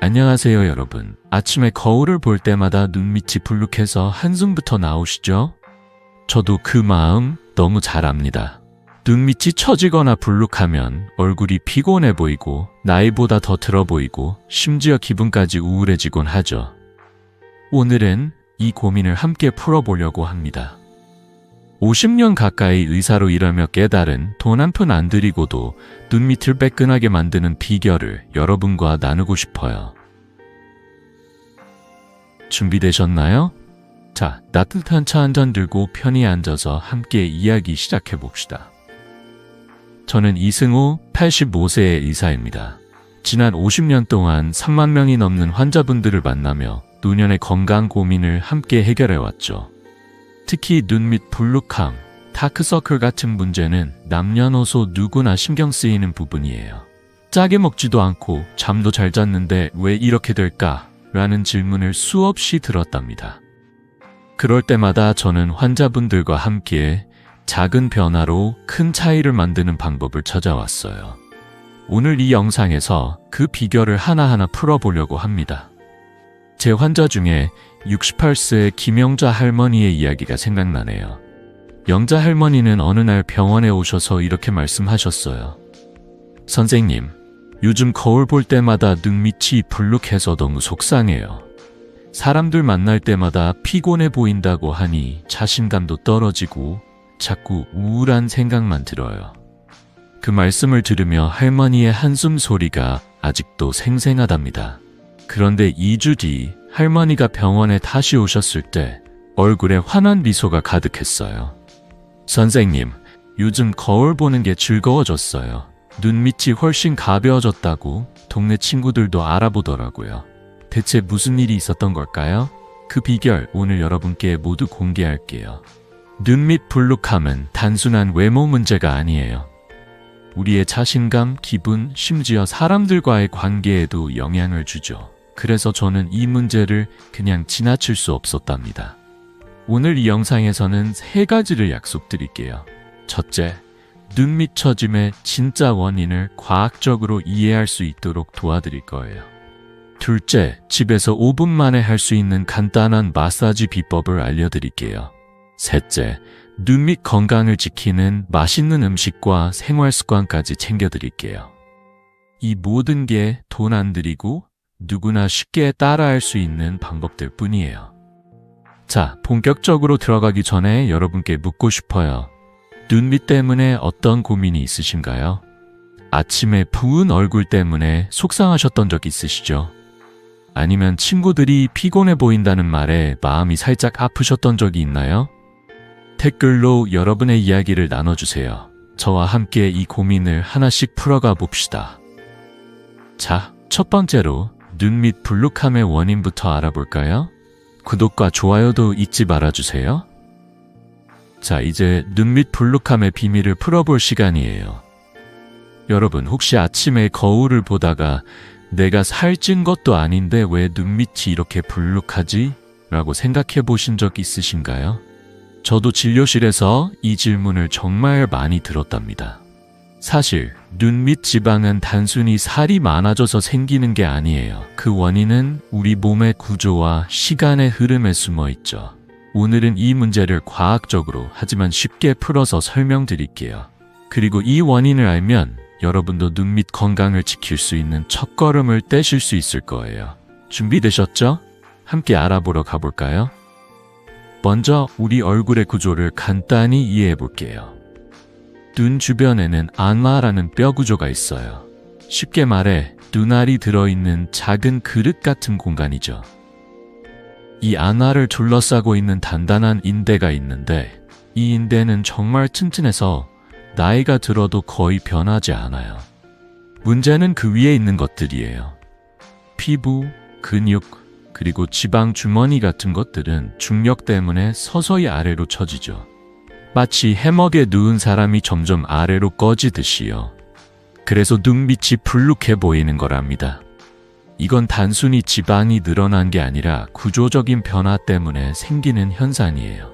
안녕하세요 여러분. 아침에 거울을 볼 때마다 눈밑이 불룩해서 한숨부터 나오시죠? 저도 그 마음 너무 잘 압니다. 눈밑이 처지거나 불룩하면 얼굴이 피곤해 보이고 나이보다 더 들어 보이고 심지어 기분까지 우울해지곤 하죠. 오늘은 이 고민을 함께 풀어보려고 합니다. 50년 가까이 의사로 일하며 깨달은 돈 한 푼 안 들이고도 눈밑을 빼끈하게 만드는 비결을 여러분과 나누고 싶어요. 준비되셨나요? 자, 따뜻한 차 한 잔 들고 편히 앉아서 함께 이야기 시작해 봅시다. 저는 이승우 85세의 의사입니다. 지난 50년 동안 3만 명이 넘는 환자분들을 만나며 노년의 건강 고민을 함께 해결해 왔죠. 특히 눈밑 불룩함, 다크서클 같은 문제는 남녀노소 누구나 신경 쓰이는 부분이에요. 짜게 먹지도 않고 잠도 잘 잤는데 왜 이렇게 될까? 라는 질문을 수없이 들었답니다. 그럴 때마다 저는 환자분들과 함께 작은 변화로 큰 차이를 만드는 방법을 찾아왔어요. 오늘 이 영상에서 그 비결을 하나하나 풀어보려고 합니다. 제 환자 중에 68세 김영자 할머니의 이야기가 생각나네요. 영자 할머니는 어느 날 병원에 오셔서 이렇게 말씀하셨어요. 선생님, 요즘 거울 볼 때마다 눈밑이 불룩해서 너무 속상해요. 사람들 만날 때마다 피곤해 보인다고 하니 자신감도 떨어지고 자꾸 우울한 생각만 들어요. 그 말씀을 들으며 할머니의 한숨 소리가 아직도 생생하답니다. 그런데 2주 뒤 할머니가 병원에 다시 오셨을 때 얼굴에 환한 미소가 가득했어요. 선생님, 요즘 거울 보는 게 즐거워졌어요. 눈밑이 훨씬 가벼워졌다고 동네 친구들도 알아보더라고요. 대체 무슨 일이 있었던 걸까요? 그 비결 오늘 여러분께 모두 공개할게요. 눈밑 불룩함은 단순한 외모 문제가 아니에요. 우리의 자신감, 기분, 심지어 사람들과의 관계에도 영향을 주죠. 그래서 저는 이 문제를 그냥 지나칠 수 없었답니다. 오늘 이 영상에서는 3가지를 약속드릴게요. 첫째, 눈밑 처짐의 진짜 원인을 과학적으로 이해할 수 있도록 도와드릴 거예요. 둘째, 집에서 5분 만에 할 수 있는 간단한 마사지 비법을 알려드릴게요. 셋째, 눈밑 건강을 지키는 맛있는 음식과 생활 습관까지 챙겨드릴게요. 이 모든 게 돈 안 들이고 누구나 쉽게 따라할 수 있는 방법들 뿐이에요. 자, 본격적으로 들어가기 전에 여러분께 묻고 싶어요. 눈밑 때문에 어떤 고민이 있으신가요? 아침에 부은 얼굴 때문에 속상하셨던 적 있으시죠? 아니면 친구들이 피곤해 보인다는 말에 마음이 살짝 아프셨던 적이 있나요? 댓글로 여러분의 이야기를 나눠주세요. 저와 함께 이 고민을 하나씩 풀어가 봅시다. 자, 첫 번째로 눈밑 불룩함의 원인부터 알아볼까요? 구독과 좋아요도 잊지 말아주세요. 자, 이제 눈밑 불룩함의 비밀을 풀어볼 시간이에요. 여러분, 혹시 아침에 거울을 보다가 내가 살찐 것도 아닌데 왜 눈밑이 이렇게 불룩하지? 라고 생각해 보신 적 있으신가요? 저도 진료실에서 이 질문을 정말 많이 들었답니다. 사실 눈밑 지방은 단순히 살이 많아져서 생기는 게 아니에요. 그 원인은 우리 몸의 구조와 시간의 흐름에 숨어 있죠. 오늘은 이 문제를 과학적으로 하지만 쉽게 풀어서 설명드릴게요. 그리고 이 원인을 알면 여러분도 눈밑 건강을 지킬 수 있는 첫걸음을 떼실 수 있을 거예요. 준비되셨죠? 함께 알아보러 가볼까요? 먼저 우리 얼굴의 구조를 간단히 이해해 볼게요. 눈 주변에는 안마라는 뼈 구조가 있어요. 쉽게 말해 눈알이 들어있는 작은 그릇 같은 공간이죠. 이 안화를 둘러싸고 있는 단단한 인대가 있는데 이 인대는 정말 튼튼해서 나이가 들어도 거의 변하지 않아요. 문제는 그 위에 있는 것들이에요. 피부, 근육, 그리고 지방 주머니 같은 것들은 중력 때문에 서서히 아래로 처지죠. 마치 해먹에 누운 사람이 점점 아래로 꺼지듯이요. 그래서 눈밑이 불룩해 보이는 거랍니다. 이건 단순히 지방이 늘어난 게 아니라 구조적인 변화 때문에 생기는 현상이에요.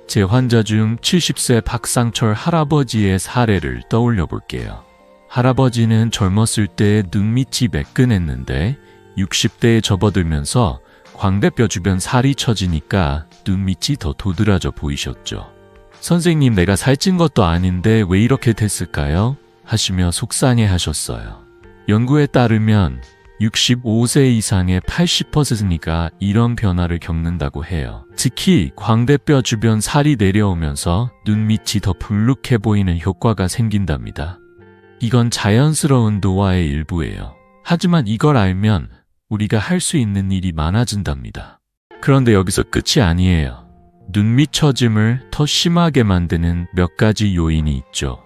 제 환자 중 70세 박상철 할아버지의 사례를 떠올려 볼게요. 할아버지는 젊었을 때 눈밑이 매끈했는데 60대에 접어들면서 광대뼈 주변 살이 처지니까 눈밑이 더 도드라져 보이셨죠. 선생님, 내가 살찐 것도 아닌데 왜 이렇게 됐을까요? 하시며 속상해 하셨어요. 연구에 따르면 65세 이상의 80%가 이런 변화를 겪는다고 해요. 특히 광대뼈 주변 살이 내려오면서 눈밑이 더 불룩해 보이는 효과가 생긴답니다. 이건 자연스러운 노화의 일부예요. 하지만 이걸 알면 우리가 할 수 있는 일이 많아진답니다. 그런데 여기서 끝이 아니에요. 눈밑 처짐을 더 심하게 만드는 몇 가지 요인이 있죠.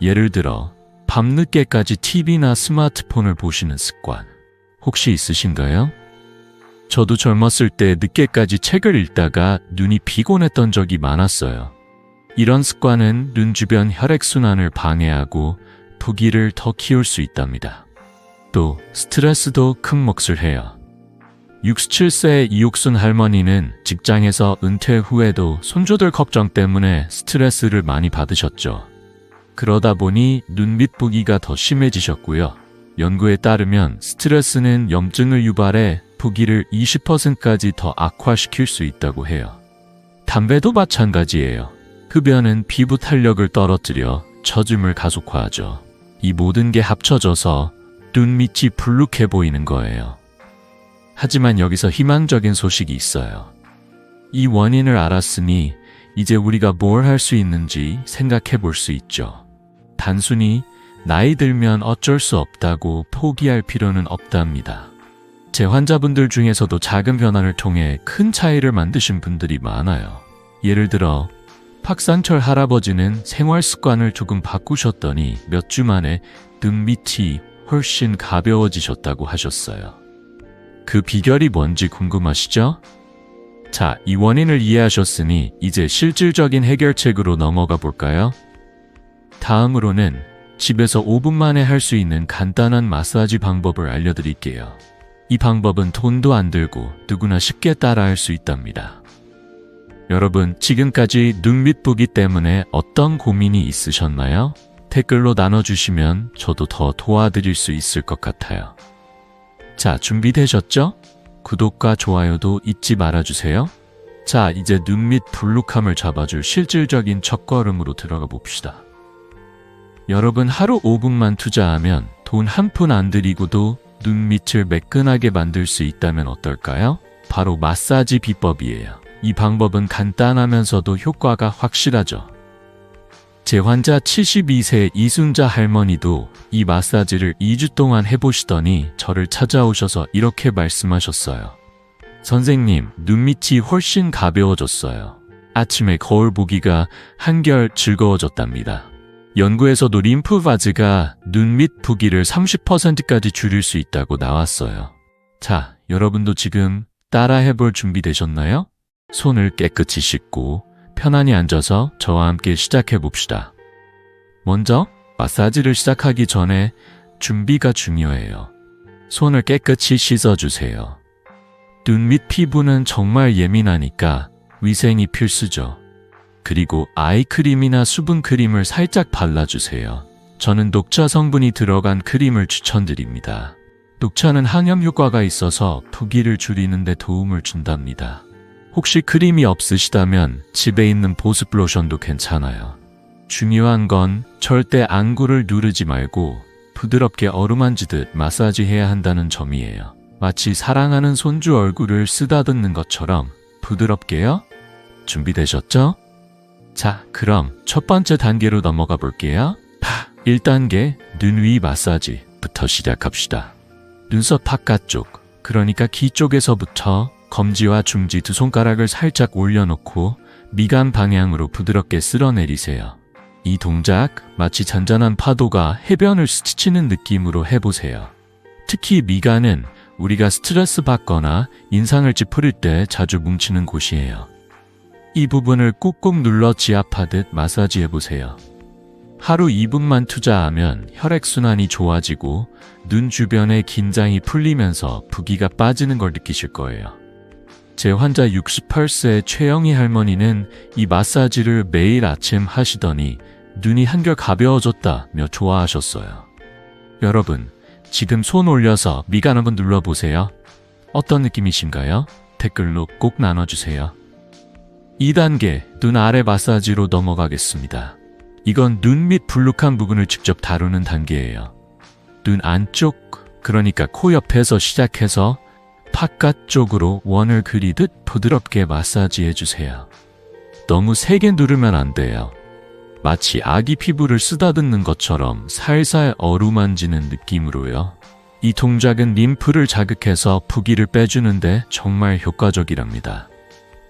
예를 들어 밤늦게까지 TV나 스마트폰을 보시는 습관, 혹시 있으신가요? 저도 젊었을 때 늦게까지 책을 읽다가 눈이 피곤했던 적이 많았어요. 이런 습관은 눈 주변 혈액순환을 방해하고 부기를 더 키울 수 있답니다. 또 스트레스도 큰 몫을 해요. 67세 이옥순 할머니는 직장에서 은퇴 후에도 손주들 걱정 때문에 스트레스를 많이 받으셨죠. 그러다 보니 눈밑 부기가 더 심해지셨고요. 연구에 따르면 스트레스는 염증을 유발해 부기를 20%까지 더 악화시킬 수 있다고 해요. 담배도 마찬가지예요. 흡연은 피부 탄력을 떨어뜨려 처짐을 가속화하죠. 이 모든 게 합쳐져서 눈밑이 불룩해 보이는 거예요. 하지만 여기서 희망적인 소식이 있어요. 이 원인을 알았으니 이제 우리가 뭘 할 수 있는지 생각해 볼 수 있죠. 단순히 나이 들면 어쩔 수 없다고 포기할 필요는 없답니다. 제 환자분들 중에서도 작은 변화를 통해 큰 차이를 만드신 분들이 많아요. 예를 들어 박상철 할아버지는 생활 습관을 조금 바꾸셨더니 몇 주 만에 눈밑이 훨씬 가벼워지셨다고 하셨어요. 그 비결이 뭔지 궁금하시죠? 자, 이 원인을 이해하셨으니 이제 실질적인 해결책으로 넘어가 볼까요? 다음으로는 집에서 5분 만에 할 수 있는 간단한 마사지 방법을 알려드릴게요. 이 방법은 돈도 안 들고 누구나 쉽게 따라할 수 있답니다. 여러분, 지금까지 눈밑 부기 때문에 어떤 고민이 있으셨나요? 댓글로 나눠주시면 저도 더 도와드릴 수 있을 것 같아요. 자, 준비되셨죠? 구독과 좋아요도 잊지 말아주세요. 자, 이제 눈밑 불룩함을 잡아줄 실질적인 첫걸음으로 들어가 봅시다. 여러분, 하루 5분만 투자하면 돈 한 푼 안 들이고도 눈밑을 매끈하게 만들 수 있다면 어떨까요? 바로 마사지 비법이에요. 이 방법은 간단하면서도 효과가 확실하죠. 제 환자 72세 이순자 할머니도 이 마사지를 2주 동안 해보시더니 저를 찾아오셔서 이렇게 말씀하셨어요. 선생님, 눈밑이 훨씬 가벼워졌어요. 아침에 거울 보기가 한결 즐거워졌답니다. 연구에서도 림프바즈가 눈밑 부기를 30%까지 줄일 수 있다고 나왔어요. 자, 여러분도 지금 따라 해볼 준비 되셨나요? 손을 깨끗이 씻고 편안히 앉아서 저와 함께 시작해 봅시다. 먼저 마사지를 시작하기 전에 준비가 중요해요. 손을 깨끗이 씻어주세요. 눈밑 피부는 정말 예민하니까 위생이 필수죠. 그리고 아이크림이나 수분크림을 살짝 발라주세요. 저는 녹차 성분이 들어간 크림을 추천드립니다. 녹차는 항염 효과가 있어서 부기를 줄이는 데 도움을 준답니다. 혹시 크림이 없으시다면 집에 있는 보습 로션도 괜찮아요. 중요한 건 절대 안구를 누르지 말고 부드럽게 어루만지듯 마사지해야 한다는 점이에요. 마치 사랑하는 손주 얼굴을 쓰다듬는 것처럼 부드럽게요. 준비되셨죠? 자, 그럼 첫 번째 단계로 넘어가 볼게요. 1단계 눈 위 마사지부터 시작합시다. 눈썹 바깥쪽, 그러니까 귀 쪽에서부터 검지와 중지 두 손가락을 살짝 올려놓고 미간 방향으로 부드럽게 쓸어내리세요. 이 동작 마치 잔잔한 파도가 해변을 스치는 느낌으로 해보세요. 특히 미간은 우리가 스트레스 받거나 인상을 찌푸릴 때 자주 뭉치는 곳이에요. 이 부분을 꾹꾹 눌러 지압하듯 마사지해보세요. 하루 2분만 투자하면 혈액순환이 좋아지고 눈 주변의 긴장이 풀리면서 부기가 빠지는 걸 느끼실 거예요. 제 환자 68세 최영희 할머니는 이 마사지를 매일 아침 하시더니 눈이 한결 가벼워졌다며 좋아하셨어요. 여러분, 지금 손 올려서 미간 한번 눌러보세요. 어떤 느낌이신가요? 댓글로 꼭 나눠주세요. 2단계, 눈 아래 마사지로 넘어가겠습니다. 이건 눈 밑 불룩한 부분을 직접 다루는 단계예요. 눈 안쪽, 그러니까 코 옆에서 시작해서 바깥쪽으로 원을 그리듯 부드럽게 마사지해주세요. 너무 세게 누르면 안 돼요. 마치 아기 피부를 쓰다듬는 것처럼 살살 어루만지는 느낌으로요. 이 동작은 림프를 자극해서 부기를 빼주는데 정말 효과적이랍니다.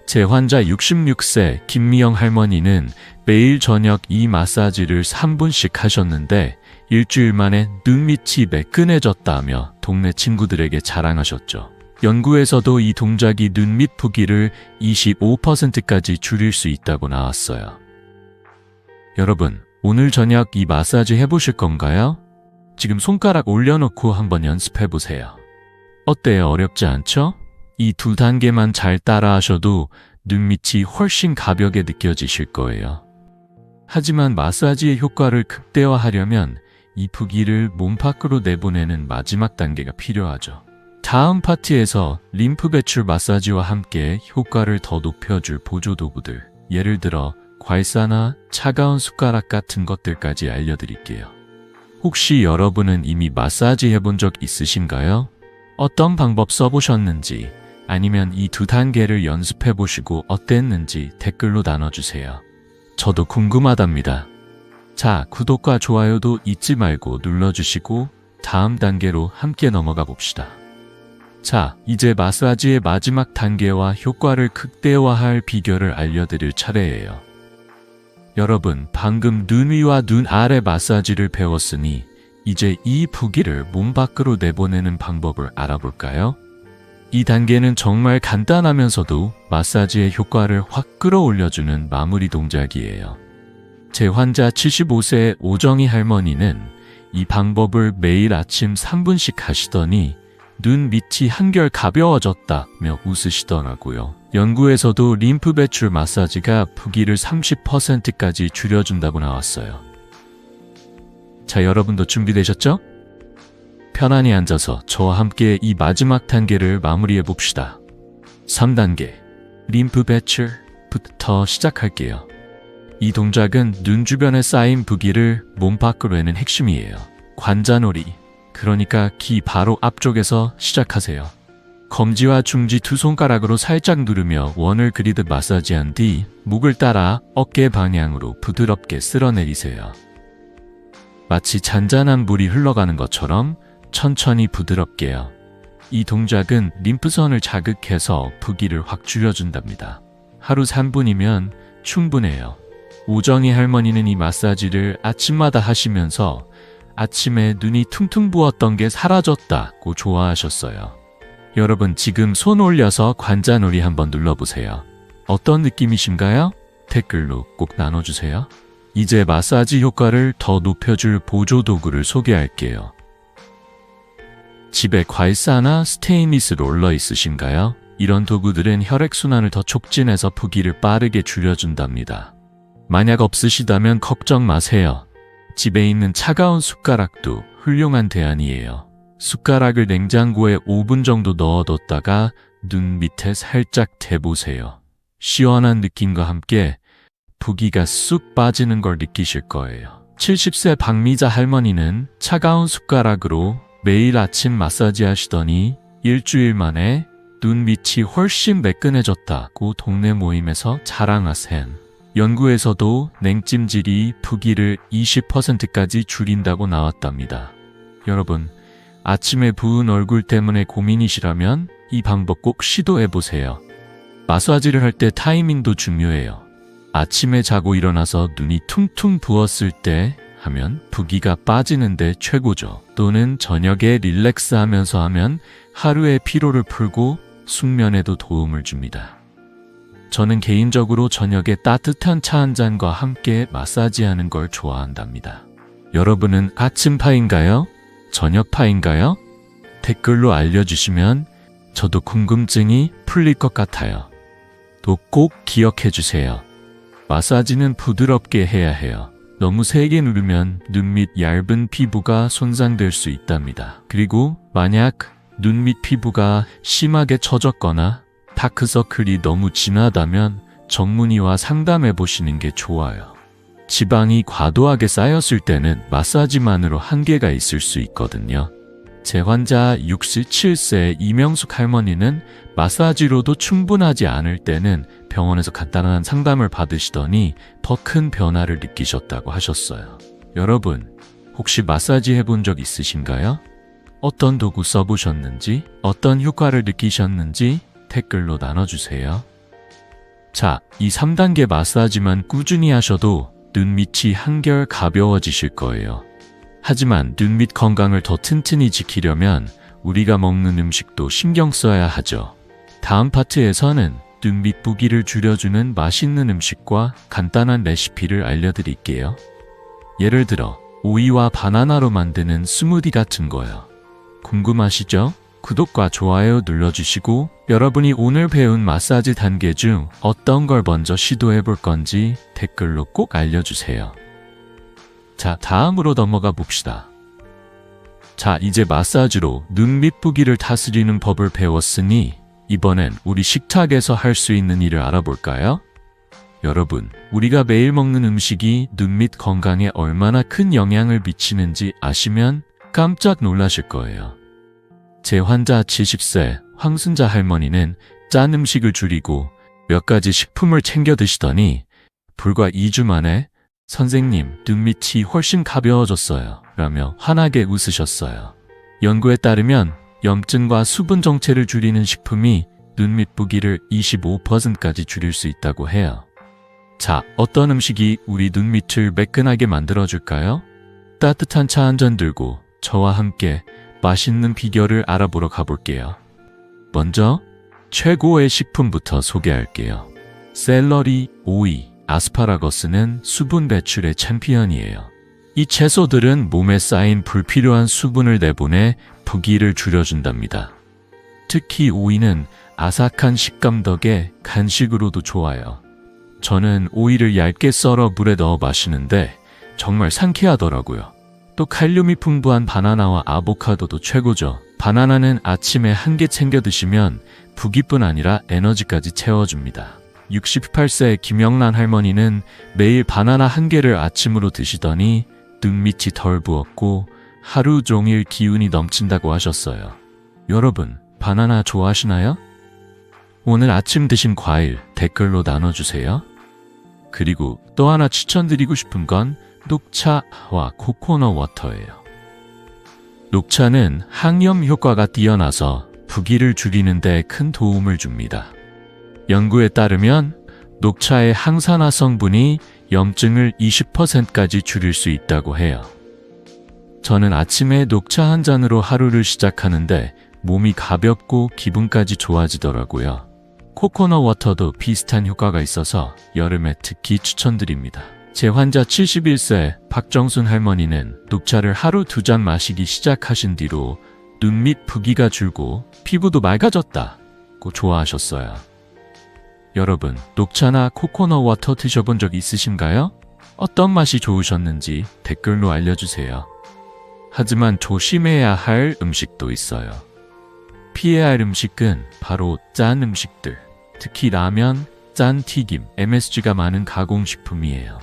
제 환자 66세 김미영 할머니는 매일 저녁 이 마사지를 3분씩 하셨는데 일주일 만에 눈 밑이 매끈해졌다며 동네 친구들에게 자랑하셨죠. 연구에서도 이 동작이 눈 밑 부기를 25%까지 줄일 수 있다고 나왔어요. 여러분, 오늘 저녁 이 마사지 해보실 건가요? 지금 손가락 올려놓고 한번 연습해보세요. 어때요? 어렵지 않죠? 이 2단계만 잘 따라하셔도 눈 밑이 훨씬 가볍게 느껴지실 거예요. 하지만 마사지의 효과를 극대화하려면 이 부기를 몸 밖으로 내보내는 마지막 단계가 필요하죠. 다음 파트에서 림프 배출 마사지와 함께 효과를 더 높여줄 보조도구들, 예를 들어 괄사나 차가운 숟가락 같은 것들까지 알려드릴게요. 혹시 여러분은 이미 마사지 해본 적 있으신가요? 어떤 방법 써보셨는지, 아니면 이 2단계를 연습해보시고 어땠는지 댓글로 나눠주세요. 저도 궁금하답니다. 자, 구독과 좋아요도 잊지 말고 눌러주시고 다음 단계로 함께 넘어가 봅시다. 자, 이제 마사지의 마지막 단계와 효과를 극대화할 비결을 알려드릴 차례예요. 여러분, 방금 눈 위와 눈 아래 마사지를 배웠으니 이제 이 부기를 몸 밖으로 내보내는 방법을 알아볼까요? 이 단계는 정말 간단하면서도 마사지의 효과를 확 끌어올려주는 마무리 동작이에요. 제 환자 75세의 오정희 할머니는 이 방법을 매일 아침 3분씩 하시더니 눈 밑이 한결 가벼워졌다며 웃으시더라고요. 연구에서도 림프 배출 마사지가 부기를 30%까지 줄여준다고 나왔어요. 자, 여러분도 준비되셨죠? 편안히 앉아서 저와 함께 이 마지막 단계를 마무리해 봅시다. 3단계, 림프 배출부터 시작할게요. 이 동작은 눈 주변에 쌓인 부기를 몸 밖으로 내는 핵심이에요. 관자놀이, 그러니까 귀 바로 앞쪽에서 시작하세요. 검지와 중지 2손가락으로 살짝 누르며 원을 그리듯 마사지한 뒤 목을 따라 어깨 방향으로 부드럽게 쓸어내리세요. 마치 잔잔한 물이 흘러가는 것처럼 천천히 부드럽게요. 이 동작은 림프선을 자극해서 부기를 확 줄여준답니다. 하루 3분이면 충분해요. 오정희 할머니는 이 마사지를 아침마다 하시면서 아침에 눈이 퉁퉁 부었던 게 사라졌다고 좋아하셨어요. 여러분, 지금 손 올려서 관자놀이 한번 눌러보세요. 어떤 느낌이신가요? 댓글로 꼭 나눠주세요. 이제 마사지 효과를 더 높여줄 보조도구를 소개할게요. 집에 괄사나 스테인리스 롤러 있으신가요? 이런 도구들은 혈액순환을 더 촉진해서 부기를 빠르게 줄여준답니다. 만약 없으시다면 걱정 마세요. 집에 있는 차가운 숟가락도 훌륭한 대안이에요. 숟가락을 냉장고에 5분 정도 넣어뒀다가 눈 밑에 살짝 대보세요. 시원한 느낌과 함께 부기가 쑥 빠지는 걸 느끼실 거예요. 70세 박미자 할머니는 차가운 숟가락으로 매일 아침 마사지 하시더니 일주일 만에 눈 밑이 훨씬 매끈해졌다고 동네 모임에서 자랑하셈. 연구에서도 냉찜질이 부기를 20%까지 줄인다고 나왔답니다. 여러분, 아침에 부은 얼굴 때문에 고민이시라면 이 방법 꼭 시도해보세요. 마사지를 할 때 타이밍도 중요해요. 아침에 자고 일어나서 눈이 퉁퉁 부었을 때 하면 부기가 빠지는데 최고죠. 또는 저녁에 릴렉스하면서 하면 하루의 피로를 풀고 숙면에도 도움을 줍니다. 저는 개인적으로 저녁에 따뜻한 차 한 잔과 함께 마사지하는 걸 좋아한답니다. 여러분은 아침파인가요? 저녁파인가요? 댓글로 알려주시면 저도 궁금증이 풀릴 것 같아요. 또 꼭 기억해주세요. 마사지는 부드럽게 해야 해요. 너무 세게 누르면 눈 밑 얇은 피부가 손상될 수 있답니다. 그리고 만약 눈 밑 피부가 심하게 처졌거나 다크서클이 너무 진하다면 전문의와 상담해 보시는 게 좋아요. 지방이 과도하게 쌓였을 때는 마사지만으로 한계가 있을 수 있거든요. 제 환자 67세 이명숙 할머니는 마사지로도 충분하지 않을 때는 병원에서 간단한 상담을 받으시더니 더 큰 변화를 느끼셨다고 하셨어요. 여러분, 혹시 마사지 해본 적 있으신가요? 어떤 도구 써보셨는지, 어떤 효과를 느끼셨는지 댓글로 나눠주세요. 자, 이 3단계 마사지만 꾸준히 하셔도 눈 밑이 한결 가벼워지실 거예요. 하지만 눈 밑 건강을 더 튼튼히 지키려면 우리가 먹는 음식도 신경 써야 하죠. 다음 파트에서는 눈 밑 부기를 줄여주는 맛있는 음식과 간단한 레시피를 알려드릴게요. 예를 들어 오이와 바나나로 만드는 스무디 같은 거요. 궁금하시죠? 구독과 좋아요 눌러주시고 여러분이 오늘 배운 마사지 단계 중 어떤 걸 먼저 시도해 볼 건지 댓글로 꼭 알려주세요. 자, 다음으로 넘어가 봅시다. 자, 이제 마사지로 눈 밑 부기를 다스리는 법을 배웠으니 이번엔 우리 식탁에서 할 수 있는 일을 알아볼까요? 여러분, 우리가 매일 먹는 음식이 눈 밑 건강에 얼마나 큰 영향을 미치는지 아시면 깜짝 놀라실 거예요. 제 환자 70세 황순자 할머니는 짠 음식을 줄이고 몇 가지 식품을 챙겨 드시더니 불과 2주 만에 선생님, 눈 밑이 훨씬 가벼워졌어요 라며 환하게 웃으셨어요. 연구에 따르면 염증과 수분 정체를 줄이는 식품이 눈 밑 부기를 25%까지 줄일 수 있다고 해요. 자, 어떤 음식이 우리 눈 밑을 매끈하게 만들어줄까요? 따뜻한 차 한 잔 들고 저와 함께 맛있는 비결을 알아보러 가볼게요. 먼저 최고의 식품부터 소개할게요. 샐러리, 오이, 아스파라거스는 수분 배출의 챔피언이에요. 이 채소들은 몸에 쌓인 불필요한 수분을 내보내 부기를 줄여준답니다. 특히 오이는 아삭한 식감 덕에 간식으로도 좋아요. 저는 오이를 얇게 썰어 물에 넣어 마시는데 정말 상쾌하더라고요. 또 칼륨이 풍부한 바나나와 아보카도도 최고죠. 바나나는 아침에 한 개 챙겨 드시면 부기뿐 아니라 에너지까지 채워줍니다. 68세 김영란 할머니는 매일 바나나 한 개를 아침으로 드시더니 눈 밑이 덜 부었고 하루 종일 기운이 넘친다고 하셨어요. 여러분, 바나나 좋아하시나요? 오늘 아침 드신 과일 댓글로 나눠주세요. 그리고 또 하나 추천드리고 싶은 건 녹차와 코코넛 워터예요. 녹차는 항염 효과가 뛰어나서 부기를 줄이는 데 큰 도움을 줍니다. 연구에 따르면 녹차의 항산화 성분이 염증을 20%까지 줄일 수 있다고 해요. 저는 아침에 녹차 한 잔으로 하루를 시작하는데 몸이 가볍고 기분까지 좋아지더라고요. 코코넛 워터도 비슷한 효과가 있어서 여름에 특히 추천드립니다. 제 환자 71세 박정순 할머니는 녹차를 하루 2잔 마시기 시작하신 뒤로 눈 밑 부기가 줄고 피부도 맑아졌다고 좋아하셨어요. 여러분, 녹차나 코코넛 워터 드셔본 적 있으신가요? 어떤 맛이 좋으셨는지 댓글로 알려주세요. 하지만 조심해야 할 음식도 있어요. 피해야 할 음식은 바로 짠 음식들, 특히 라면, 짠 튀김, MSG가 많은 가공식품이에요.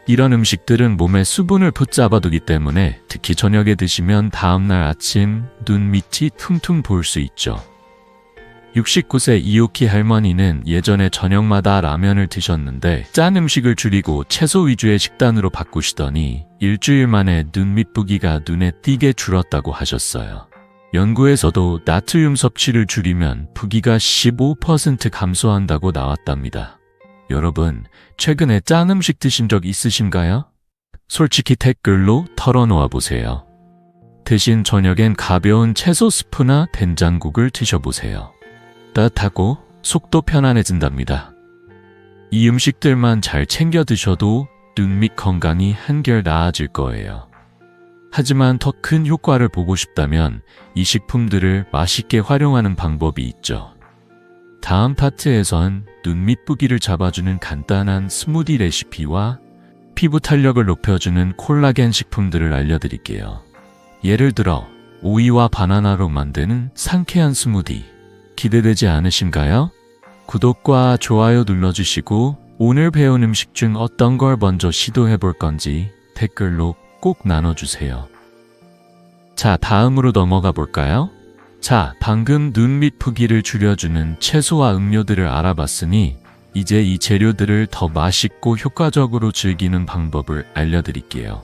이런 음식들은 몸에 수분을 붙잡아두기 때문에 특히 저녁에 드시면 다음날 아침 눈 밑이 퉁퉁 부을 수 있죠. 69세 이오키 할머니는 예전에 저녁마다 라면을 드셨는데 짠 음식을 줄이고 채소 위주의 식단으로 바꾸시더니 일주일 만에 눈 밑 부기가 눈에 띄게 줄었다고 하셨어요. 연구에서도 나트륨 섭취를 줄이면 부기가 15% 감소한다고 나왔답니다. 여러분, 최근에 짠 음식 드신 적 있으신가요? 솔직히 댓글로 털어놓아 보세요. 대신 저녁엔 가벼운 채소 스프나 된장국을 드셔보세요. 따뜻하고 속도 편안해진답니다. 이 음식들만 잘 챙겨 드셔도 눈 밑 건강이 한결 나아질 거예요. 하지만 더 큰 효과를 보고 싶다면 이 식품들을 맛있게 활용하는 방법이 있죠. 다음 파트에선 눈 밑 부기를 잡아주는 간단한 스무디 레시피와 피부 탄력을 높여주는 콜라겐 식품들을 알려드릴게요. 예를 들어 오이와 바나나로 만드는 상쾌한 스무디. 기대되지 않으신가요? 구독과 좋아요 눌러주시고 오늘 배운 음식 중 어떤 걸 먼저 시도해 볼 건지 댓글로 꼭 나눠주세요. 자, 다음으로 넘어가 볼까요? 자, 방금 눈 밑 부기를 줄여주는 채소와 음료들을 알아봤으니 이제 이 재료들을 더 맛있고 효과적으로 즐기는 방법을 알려드릴게요.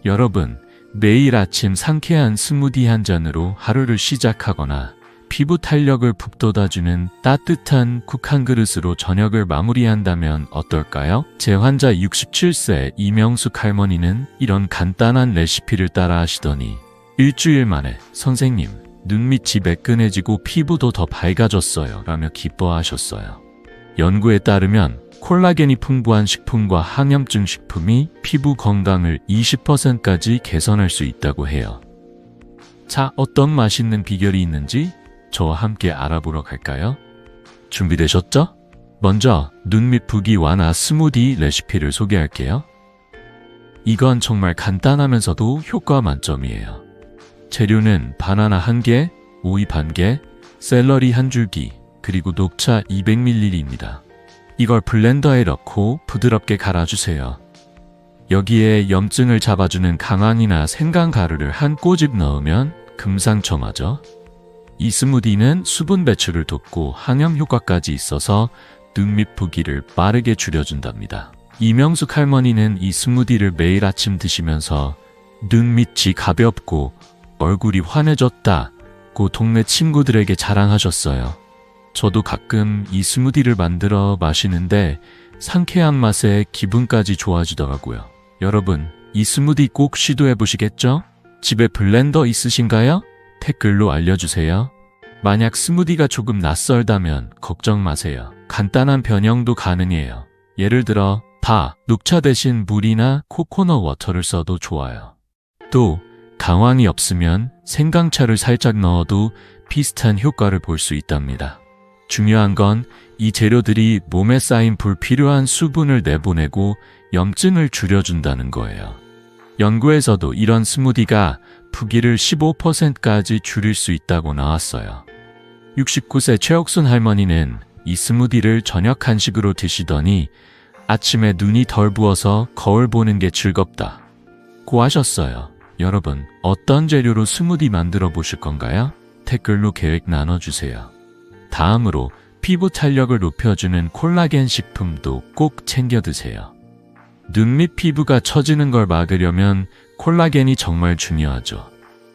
여러분, 매일 아침 상쾌한 스무디 한 잔으로 하루를 시작하거나 피부 탄력을 북돋아주는 따뜻한 국 한 그릇으로 저녁을 마무리한다면 어떨까요? 제 환자 67세 이명숙 할머니는 이런 간단한 레시피를 따라 하시더니 일주일 만에 선생님, 눈밑이 매끈해지고 피부도 더 밝아졌어요 라며 기뻐하셨어요. 연구에 따르면 콜라겐이 풍부한 식품과 항염증 식품이 피부 건강을 20%까지 개선할 수 있다고 해요. 자, 어떤 맛있는 비결이 있는지 저와 함께 알아보러 갈까요? 준비되셨죠? 먼저 눈밑 부기 완화 스무디 레시피를 소개할게요. 이건 정말 간단하면서도 효과 만점이에요. 재료는 바나나 1개, 오이 반 개, 샐러리 1줄기, 그리고 녹차 200ml입니다. 이걸 블렌더에 넣고 부드럽게 갈아주세요. 여기에 염증을 잡아주는 강황이나 생강가루를 한 꼬집 넣으면 금상첨화죠. 이 스무디는 수분 배출을 돕고 항염 효과까지 있어서 눈밑 부기를 빠르게 줄여준답니다. 이명숙 할머니는 이 스무디를 매일 아침 드시면서 눈밑이 가볍고 얼굴이 환해졌다고 동네 친구들에게 자랑하셨어요. 저도 가끔 이 스무디를 만들어 마시는데 상쾌한 맛에 기분까지 좋아지더라고요. 여러분, 이 스무디 꼭 시도해 보시겠죠? 집에 블렌더 있으신가요? 댓글로 알려주세요. 만약 스무디가 조금 낯설다면 걱정 마세요. 간단한 변형도 가능해요. 예를 들어 녹차 대신 물이나 코코넛 워터를 써도 좋아요. 또 강황이 없으면 생강차를 살짝 넣어도 비슷한 효과를 볼 수 있답니다. 중요한 건 이 재료들이 몸에 쌓인 불필요한 수분을 내보내고 염증을 줄여준다는 거예요. 연구에서도 이런 스무디가 부기를 15%까지 줄일 수 있다고 나왔어요. 69세 최옥순 할머니는 이 스무디를 저녁 간식으로 드시더니 아침에 눈이 덜 부어서 거울 보는 게 즐겁다고 하셨어요. 여러분, 어떤 재료로 스무디 만들어 보실 건가요? 댓글로 계획 나눠주세요. 다음으로 피부 탄력을 높여주는 콜라겐 식품도 꼭 챙겨 드세요. 눈밑 피부가 처지는 걸 막으려면 콜라겐이 정말 중요하죠.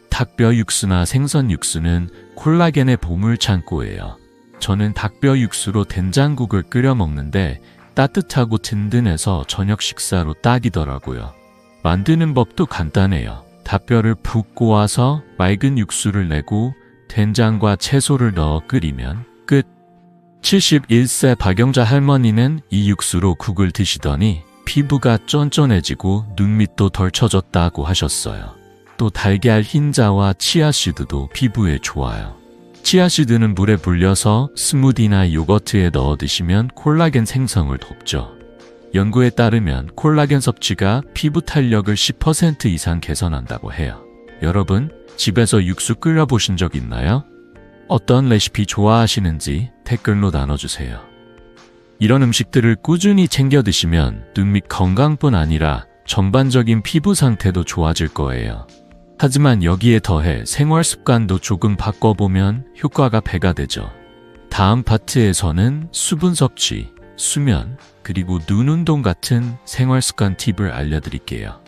닭뼈 육수나 생선 육수는 콜라겐의 보물 창고예요. 저는 닭뼈 육수로 된장국을 끓여 먹는데 따뜻하고 든든해서 저녁 식사로 딱이더라고요. 만드는 법도 간단해요. 닭뼈를 푹 꼬아서 맑은 육수를 내고 된장과 채소를 넣어 끓이면 끝. 71세 박영자 할머니는 이 육수로 국을 드시더니 피부가 쫀쫀해지고 눈밑도 덜 처졌다고 하셨어요. 또 달걀 흰자와 치아씨드도 피부에 좋아요. 치아씨드는 물에 불려서 스무디나 요거트에 넣어 드시면 콜라겐 생성을 돕죠. 연구에 따르면 콜라겐 섭취가 피부 탄력을 10% 이상 개선한다고 해요. 여러분, 집에서 육수 끓여 보신 적 있나요? 어떤 레시피 좋아하시는지 댓글로 나눠주세요. 이런 음식들을 꾸준히 챙겨 드시면 눈밑 건강뿐 아니라 전반적인 피부 상태도 좋아질 거예요. 하지만 여기에 더해 생활 습관도 조금 바꿔보면 효과가 배가 되죠. 다음 파트에서는 수분 섭취, 수면, 그리고 눈 운동 같은 생활 습관 팁을 알려드릴게요.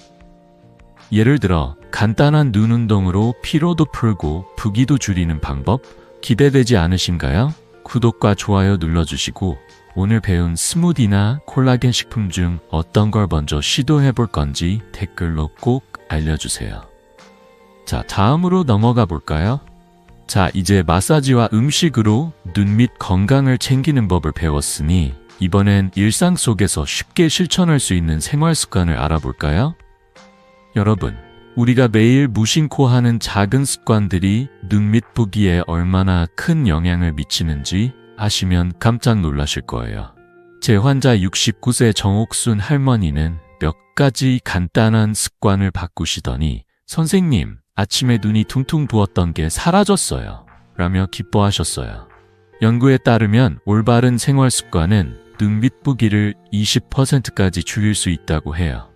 예를 들어 간단한 눈 운동으로 피로도 풀고 부기도 줄이는 방법 기대되지 않으신가요? 구독과 좋아요 눌러주시고 오늘 배운 스무디나 콜라겐 식품 중 어떤 걸 먼저 시도해 볼 건지 댓글로 꼭 알려주세요. 자, 다음으로 넘어가 볼까요? 자, 이제 마사지와 음식으로 눈 밑 건강을 챙기는 법을 배웠으니 이번엔 일상 속에서 쉽게 실천할 수 있는 생활 습관을 알아볼까요? 여러분, 우리가 매일 무심코 하는 작은 습관들이 눈밑 부기에 얼마나 큰 영향을 미치는지 아시면 깜짝 놀라실 거예요. 제 환자 69세 정옥순 할머니는 몇 가지 간단한 습관을 바꾸시더니 선생님, 아침에 눈이 퉁퉁 부었던 게 사라졌어요. 라며 기뻐하셨어요. 연구에 따르면 올바른 생활 습관은 눈 밑 부기를 20%까지 줄일 수 있다고 해요.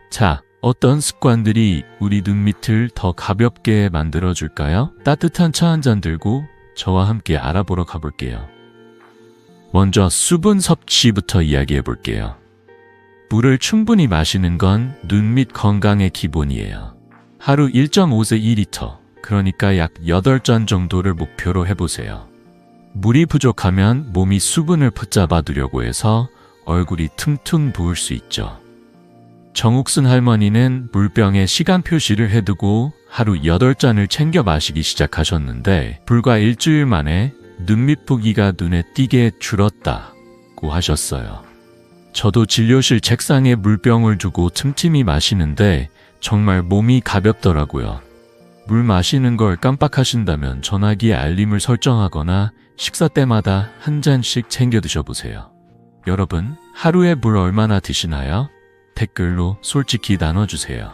자, 어떤 습관들이 우리 눈 밑을 더 가볍게 만들어줄까요? 따뜻한 차 한 잔 들고 저와 함께 알아보러 가볼게요. 먼저 수분 섭취부터 이야기해 볼게요. 물을 충분히 마시는 건 눈 밑 건강의 기본이에요. 하루 1.5세 2리터, 그러니까 약 8잔 정도를 목표로 해보세요. 물이 부족하면 몸이 수분을 붙잡아 두려고 해서 얼굴이 퉁퉁 부을 수 있죠. 정옥순 할머니는 물병에 시간 표시를 해두고 하루 8잔을 챙겨 마시기 시작하셨는데 불과 일주일 만에 눈 밑 부기가 눈에 띄게 줄었다고 하셨어요. 저도 진료실 책상에 물병을 두고 틈틈이 마시는데 정말 몸이 가볍더라고요. 물 마시는 걸 깜빡하신다면 전화기에 알림을 설정하거나 식사 때마다 한 잔씩 챙겨 드셔보세요. 여러분, 하루에 물 얼마나 드시나요? 댓글로 솔직히 나눠주세요.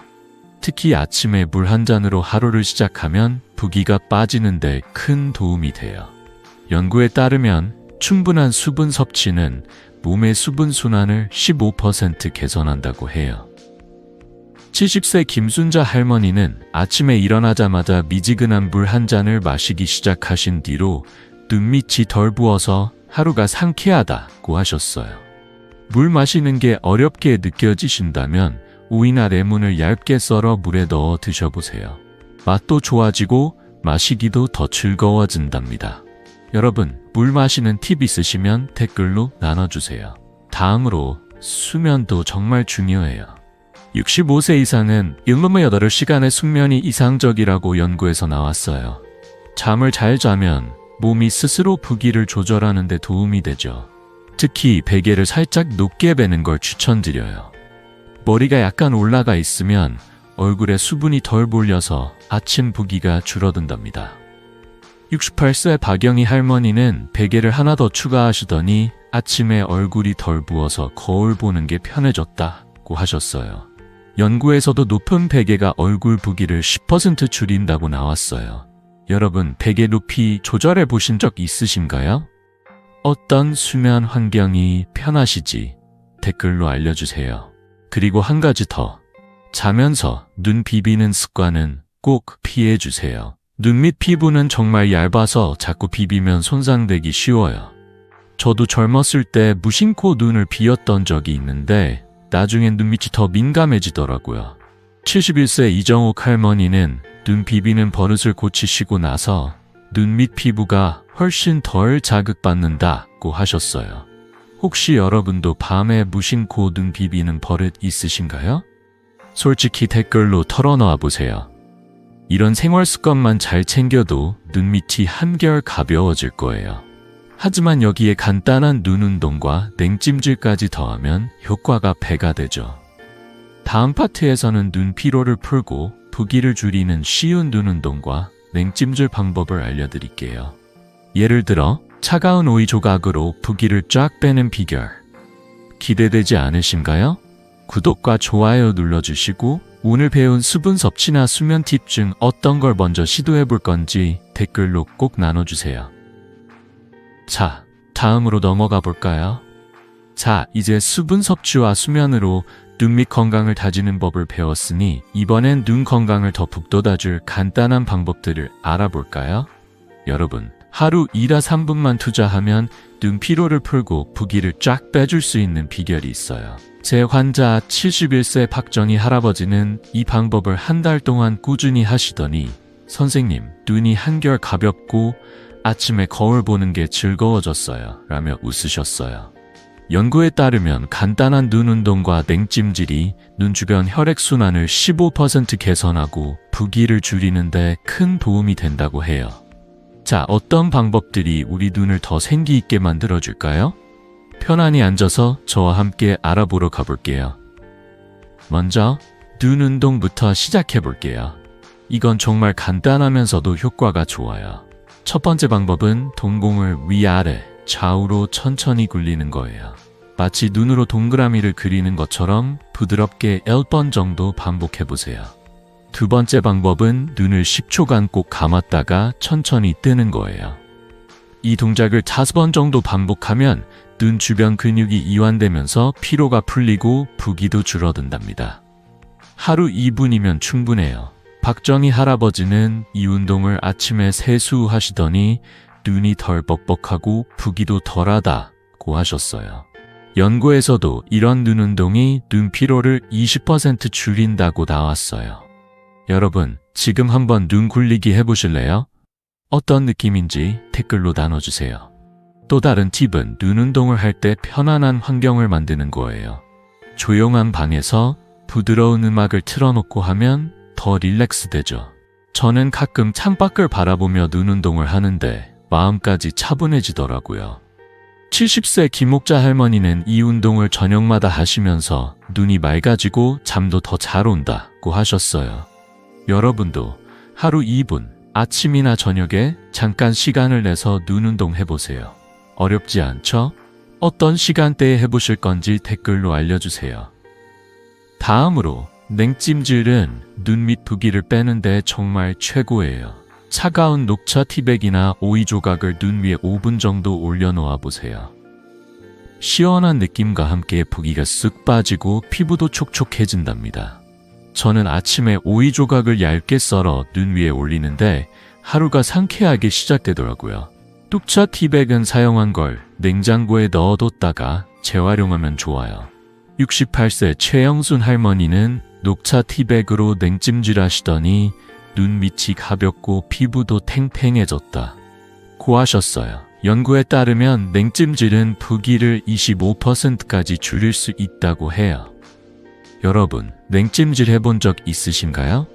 특히 아침에 물 한 잔으로 하루를 시작하면 부기가 빠지는데 큰 도움이 돼요. 연구에 따르면 충분한 수분 섭취는 몸의 수분 순환을 15% 개선한다고 해요. 70세 김순자 할머니는 아침에 일어나자마자 미지근한 물 한 잔을 마시기 시작하신 뒤로 눈밑이 덜 부어서 하루가 상쾌하다고 하셨어요. 물 마시는 게 어렵게 느껴지신다면 오이나 레몬을 얇게 썰어 물에 넣어 드셔보세요. 맛도 좋아지고 마시기도 더 즐거워진답니다. 여러분, 물 마시는 팁 있으시면 댓글로 나눠주세요. 다음으로 수면도 정말 중요해요. 65세 이상은 7시간의 숙면이 이상적이라고 연구에서 나왔어요. 잠을 잘 자면 몸이 스스로 부기를 조절하는 데 도움이 되죠. 특히 베개를 살짝 높게 베는 걸 추천드려요. 머리가 약간 올라가 있으면 얼굴에 수분이 덜 몰려서 아침 부기가 줄어든답니다. 68세 박영희 할머니는 베개를 하나 더 추가하시더니 아침에 얼굴이 덜 부어서 거울 보는 게 편해졌다고 하셨어요. 연구에서도 높은 베개가 얼굴 부기를 10% 줄인다고 나왔어요. 여러분, 베개 높이 조절해 보신 적 있으신가요? 어떤 수면 환경이 편하시지? 댓글로 알려주세요. 그리고 한 가지 더. 자면서 눈 비비는 습관은 꼭 피해주세요. 눈 밑 피부는 정말 얇아서 자꾸 비비면 손상되기 쉬워요. 저도 젊었을 때 무심코 눈을 비웠던 적이 있는데 나중엔 눈밑이 더 민감해지더라고요. 71세 이정옥 할머니는 눈 비비는 버릇을 고치시고 나서 눈 밑 피부가 훨씬 덜 자극받는다고 하셨어요. 혹시 여러분도 밤에 무심코 눈 비비는 버릇 있으신가요? 솔직히 댓글로 털어놓아 보세요. 이런 생활 습관만 잘 챙겨도 눈 밑이 한결 가벼워질 거예요. 하지만 여기에 간단한 눈 운동과 냉찜질까지 더하면 효과가 배가 되죠. 다음 파트에서는 눈 피로를 풀고 부기를 줄이는 쉬운 눈 운동과 냉찜질 방법을 알려드릴게요. 예를 들어 차가운 오이 조각으로 부기를 쫙 빼는 비결. 기대되지 않으신가요? 구독과 좋아요 눌러주시고 오늘 배운 수분 섭취나 수면 팁 중 어떤 걸 먼저 시도해 볼 건지 댓글로 꼭 나눠주세요. 자, 다음으로 넘어가 볼까요? 자, 이제 수분 섭취와 수면으로 눈 밑 건강을 다지는 법을 배웠으니 이번엔 눈 건강을 더 북돋아줄 간단한 방법들을 알아볼까요? 여러분, 하루 2나 3분만 투자하면 눈 피로를 풀고 부기를 쫙 빼줄 수 있는 비결이 있어요. 제 환자 71세 박정희 할아버지는 이 방법을 한 달 동안 꾸준히 하시더니 선생님, 눈이 한결 가볍고 아침에 거울 보는 게 즐거워졌어요. 라며 웃으셨어요. 연구에 따르면 간단한 눈 운동과 냉찜질이 눈 주변 혈액순환을 15% 개선하고 부기를 줄이는 데 큰 도움이 된다고 해요. 자, 어떤 방법들이 우리 눈을 더 생기 있게 만들어줄까요? 편안히 앉아서 저와 함께 알아보러 가볼게요. 먼저 눈 운동부터 시작해 볼게요. 이건 정말 간단하면서도 효과가 좋아요. 첫 번째 방법은 동공을 위아래, 좌우로 천천히 굴리는 거예요. 마치 눈으로 동그라미를 그리는 것처럼 부드럽게 10번 정도 반복해보세요. 두 번째 방법은 눈을 10초간 꼭 감았다가 천천히 뜨는 거예요. 이 동작을 5번 정도 반복하면 눈 주변 근육이 이완되면서 피로가 풀리고 부기도 줄어든답니다. 하루 2분이면 충분해요. 박정희 할아버지는 이 운동을 아침에 세수하시더니 눈이 덜 뻑뻑하고 부기도 덜하다고 하셨어요. 연구에서도 이런 눈 운동이 눈 피로를 20% 줄인다고 나왔어요. 여러분, 지금 한번 눈 굴리기 해보실래요? 어떤 느낌인지 댓글로 나눠주세요. 또 다른 팁은 눈 운동을 할 때 편안한 환경을 만드는 거예요. 조용한 방에서 부드러운 음악을 틀어놓고 하면 더 릴렉스 되죠. 저는 가끔 창밖을 바라보며 눈 운동을 하는데 마음까지 차분해지더라고요. 70세 김옥자 할머니는 이 운동을 저녁마다 하시면서 눈이 맑아지고 잠도 더 잘 온다고 하셨어요. 여러분도 하루 2분, 아침이나 저녁에 잠깐 시간을 내서 눈 운동 해보세요. 어렵지 않죠? 어떤 시간대에 해보실 건지 댓글로 알려주세요. 다음으로 냉찜질은 눈 밑 부기를 빼는데 정말 최고예요. 차가운 녹차 티백이나 오이 조각을 눈 위에 5분 정도 올려놓아 보세요. 시원한 느낌과 함께 부기가 쓱 빠지고 피부도 촉촉해진답니다. 저는 아침에 오이 조각을 얇게 썰어 눈 위에 올리는데 하루가 상쾌하게 시작되더라고요. 녹차 티백은 사용한 걸 냉장고에 넣어뒀다가 재활용하면 좋아요. 68세 최영순 할머니는 녹차 티백으로 냉찜질 하시더니 눈 밑이 가볍고 피부도 탱탱해졌다고 하셨어요. 연구에 따르면 냉찜질은 부기를 25%까지 줄일 수 있다고 해요. 여러분, 냉찜질 해본 적 있으신가요?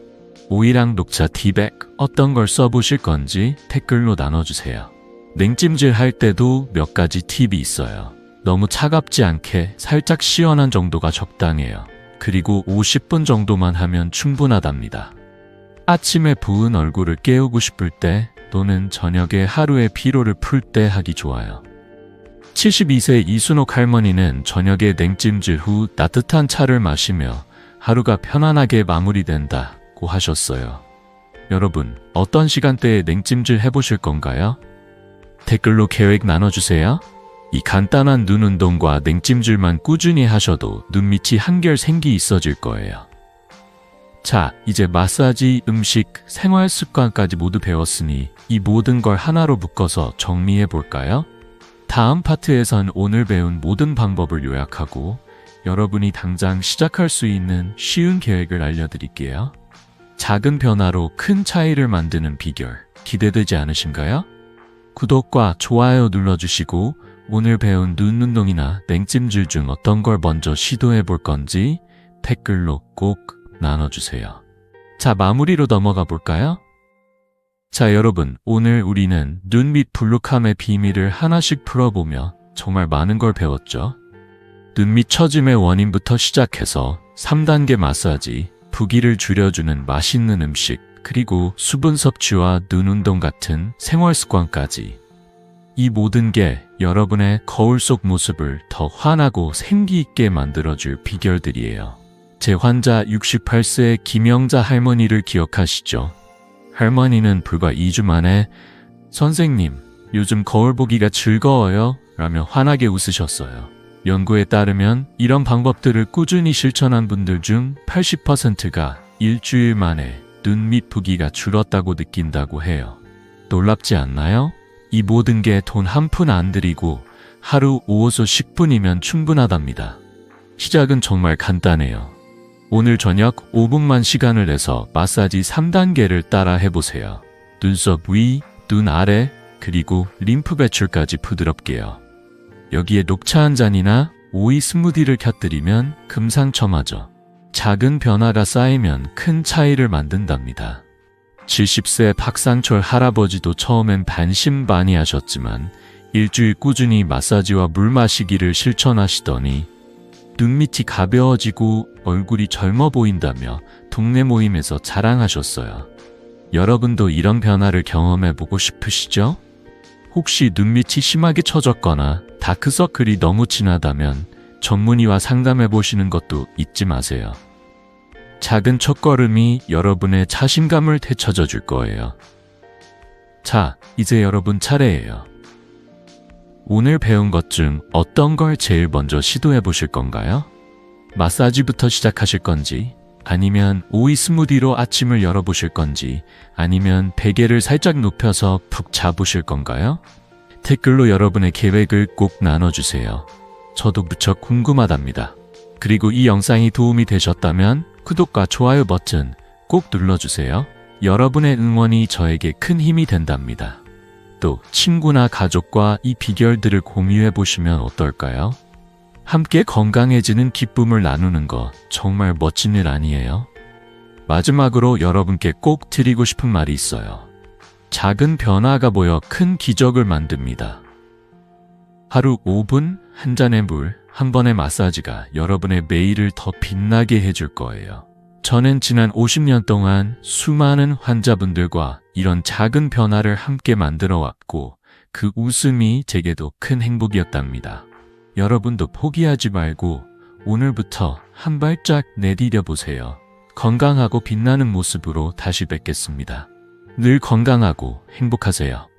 오이랑 녹차 티백 어떤 걸 써보실 건지 댓글로 나눠주세요. 냉찜질 할 때도 몇 가지 팁이 있어요. 너무 차갑지 않게 살짝 시원한 정도가 적당해요. 그리고 50분 정도만 하면 충분하답니다. 아침에 부은 얼굴을 깨우고 싶을 때 또는 저녁에 하루의 피로를 풀 때 하기 좋아요. 72세 이순옥 할머니는 저녁에 냉찜질 후 따뜻한 차를 마시며 하루가 편안하게 마무리된다고 하셨어요. 여러분, 어떤 시간대에 냉찜질 해보실 건가요? 댓글로 계획 나눠주세요. 이 간단한 눈 운동과 냉찜질만 꾸준히 하셔도 눈 밑이 한결 생기 있어질 거예요. 자, 이제 마사지, 음식, 생활 습관까지 모두 배웠으니 이 모든 걸 하나로 묶어서 정리해 볼까요? 다음 파트에선 오늘 배운 모든 방법을 요약하고 여러분이 당장 시작할 수 있는 쉬운 계획을 알려드릴게요. 작은 변화로 큰 차이를 만드는 비결, 기대되지 않으신가요? 구독과 좋아요 눌러주시고 오늘 배운 눈 운동이나 냉찜질 중 어떤 걸 먼저 시도해 볼 건지 댓글로 꼭 나눠주세요. 자, 마무리로 넘어가 볼까요? 자, 여러분, 오늘 우리는 눈 밑 불룩함의 비밀을 하나씩 풀어보며 정말 많은 걸 배웠죠. 눈 밑 처짐의 원인부터 시작해서 3단계 마사지, 부기를 줄여주는 맛있는 음식, 그리고 수분 섭취와 눈 운동 같은 생활 습관까지. 이 모든 게 여러분의 거울 속 모습을 더 환하고 생기 있게 만들어줄 비결들이에요. 제 환자 68세 김영자 할머니를 기억하시죠? 할머니는 불과 2주 만에 선생님, 요즘 거울 보기가 즐거워요 라며 환하게 웃으셨어요. 연구에 따르면 이런 방법들을 꾸준히 실천한 분들 중 80%가 일주일 만에 눈 밑 부기가 줄었다고 느낀다고 해요. 놀랍지 않나요? 이 모든 게 돈 한 푼 안 들이고 하루 5호소 10분이면 충분하답니다. 시작은 정말 간단해요. 오늘 저녁 5분만 시간을 내서 마사지 3단계를 따라 해보세요. 눈썹 위, 눈 아래, 그리고 림프 배출까지 부드럽게요. 여기에 녹차 한 잔이나 오이 스무디를 곁들이면 금상첨화죠. 작은 변화가 쌓이면 큰 차이를 만든답니다. 70세 박상철 할아버지도 처음엔 반신반의하셨지만 일주일 꾸준히 마사지와 물 마시기를 실천하시더니 눈 밑이 가벼워지고 얼굴이 젊어 보인다며 동네 모임에서 자랑하셨어요. 여러분도 이런 변화를 경험해보고 싶으시죠? 혹시 눈 밑이 심하게 처졌거나 다크서클이 너무 진하다면 전문의와 상담해 보시는 것도 잊지 마세요. 작은 첫걸음이 여러분의 자신감을 되찾아 줄 거예요. 자, 이제 여러분 차례예요. 오늘 배운 것 중 어떤 걸 제일 먼저 시도해 보실 건가요? 마사지부터 시작하실 건지, 아니면 오이 스무디로 아침을 열어보실 건지, 아니면 베개를 살짝 높여서 푹 자보실 건가요? 댓글로 여러분의 계획을 꼭 나눠주세요. 저도 무척 궁금하답니다. 그리고 이 영상이 도움이 되셨다면 구독과 좋아요 버튼 꼭 눌러주세요. 여러분의 응원이 저에게 큰 힘이 된답니다. 또 친구나 가족과 이 비결들을 공유해 보시면 어떨까요? 함께 건강해지는 기쁨을 나누는 거 정말 멋진 일 아니에요? 마지막으로 여러분께 꼭 드리고 싶은 말이 있어요. 작은 변화가 모여 큰 기적을 만듭니다. 하루 5분, 한 잔의 물, 한 번의 마사지가 여러분의 매일을 더 빛나게 해줄 거예요. 저는 지난 50년 동안 수많은 환자분들과 이런 작은 변화를 함께 만들어 왔고, 그 웃음이 제게도 큰 행복이었답니다. 여러분도 포기하지 말고 오늘부터 한 발짝 내디뎌 보세요. 건강하고 빛나는 모습으로 다시 뵙겠습니다. 늘 건강하고 행복하세요.